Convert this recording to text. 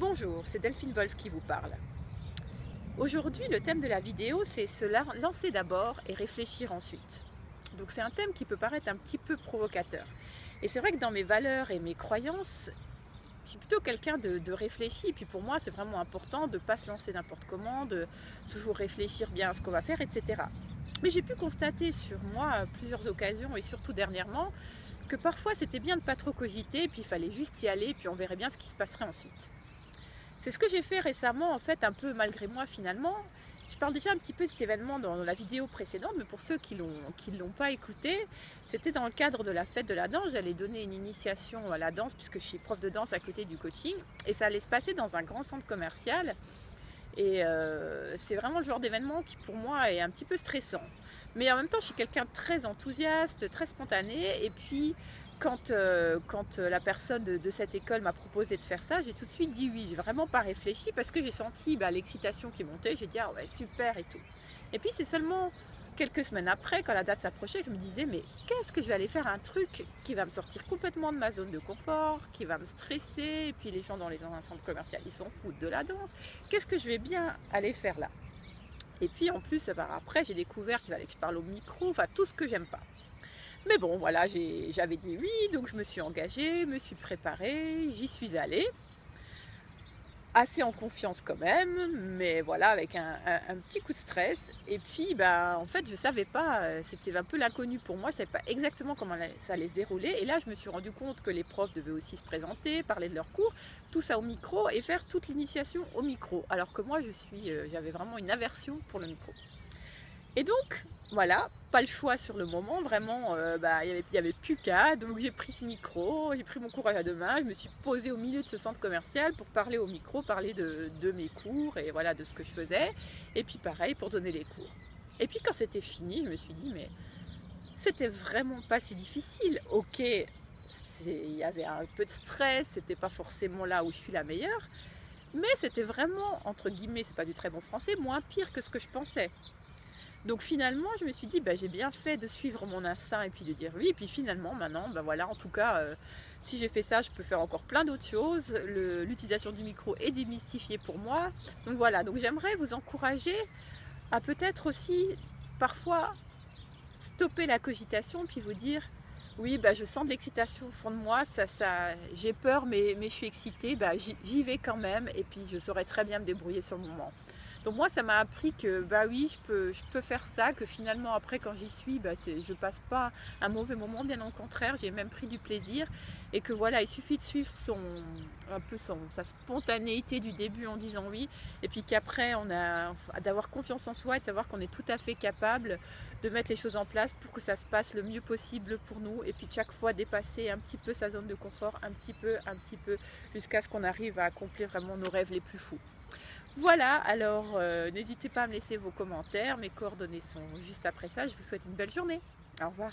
Bonjour, c'est Delphine Wolf qui vous parle. Aujourd'hui, le thème de la vidéo, c'est se lancer d'abord et réfléchir ensuite. Donc c'est un thème qui peut paraître un petit peu provocateur. Et c'est vrai que dans mes valeurs et mes croyances, je suis plutôt quelqu'un de réfléchi. Et puis pour moi, c'est vraiment important de ne pas se lancer n'importe comment, de toujours réfléchir bien à ce qu'on va faire, etc. Mais j'ai pu constater sur moi à plusieurs occasions, et surtout dernièrement, que parfois c'était bien de ne pas trop cogiter, puis il fallait juste y aller, puis on verrait bien ce qui se passerait ensuite. C'est ce que j'ai fait récemment, en fait, un peu malgré moi finalement. Je parle déjà un petit peu de cet événement dans la vidéo précédente, mais pour ceux qui ne l'ont pas écouté, c'était dans le cadre de la fête de la danse. J'allais donner une initiation à la danse, puisque je suis prof de danse à côté du coaching, et ça allait se passer dans un grand centre commercial. Et c'est vraiment le genre d'événement qui pour moi est un petit peu stressant. Mais en même temps, je suis quelqu'un de très enthousiaste, très spontané, et puis quand la personne de cette école m'a proposé de faire ça, j'ai tout de suite dit oui. J'ai vraiment pas réfléchi parce que j'ai senti l'excitation qui montait. J'ai dit ah ouais, super et tout. Et puis c'est seulement quelques semaines après, quand la date s'approchait, que je me disais mais qu'est-ce que je vais aller faire, un truc qui va me sortir complètement de ma zone de confort, qui va me stresser, et puis les gens dans un centre commercial, ils s'en foutent de la danse. Qu'est-ce que je vais bien aller faire là? Et puis en plus, après, j'ai découvert qu'il fallait que je parle au micro, enfin tout ce que j'aime pas. Mais bon, voilà, j'avais dit oui, donc je me suis engagée, me suis préparée, j'y suis allée. Assez en confiance quand même, mais voilà, avec un petit coup de stress. Et puis, en fait, je savais pas, c'était un peu l'inconnu pour moi, je savais pas exactement comment ça allait se dérouler. Et là, je me suis rendu compte que les profs devaient aussi se présenter, parler de leurs cours, tout ça au micro et faire toute l'initiation au micro. Alors que moi, j'avais vraiment une aversion pour le micro. Et donc, voilà, pas le choix sur le moment, vraiment, il y avait plus qu'à, donc j'ai pris ce micro, j'ai pris mon courage à deux mains, je me suis posée au milieu de ce centre commercial pour parler au micro, parler de mes cours et voilà, de ce que je faisais, et puis pareil pour donner les cours. Et puis quand c'était fini, je me suis dit, mais c'était vraiment pas si difficile. Ok, il y avait un peu de stress, c'était pas forcément là où je suis la meilleure, mais c'était vraiment, entre guillemets, c'est pas du très bon français, moins pire que ce que je pensais. Donc finalement, je me suis dit, j'ai bien fait de suivre mon instinct et puis de dire oui. Et puis finalement, maintenant, voilà, en tout cas, si j'ai fait ça, je peux faire encore plein d'autres choses. L'utilisation du micro est démystifiée pour moi. Donc voilà, donc j'aimerais vous encourager à peut-être aussi, parfois, stopper la cogitation puis vous dire, oui, je sens de l'excitation au fond de moi, j'ai peur, mais je suis excitée, j'y vais quand même. Et puis je saurais très bien me débrouiller sur le moment. Donc moi, ça m'a appris que oui, je peux faire ça, que finalement après quand j'y suis, je passe pas un mauvais moment, bien au contraire, j'ai même pris du plaisir, et que voilà, il suffit de suivre sa spontanéité du début en disant oui, et puis qu'après d'avoir confiance en soi et de savoir qu'on est tout à fait capable de mettre les choses en place pour que ça se passe le mieux possible pour nous, et puis chaque fois dépasser un petit peu sa zone de confort, un petit peu, jusqu'à ce qu'on arrive à accomplir vraiment nos rêves les plus fous. Voilà, alors n'hésitez pas à me laisser vos commentaires, mes coordonnées sont juste après ça. Je vous souhaite une belle journée. Au revoir.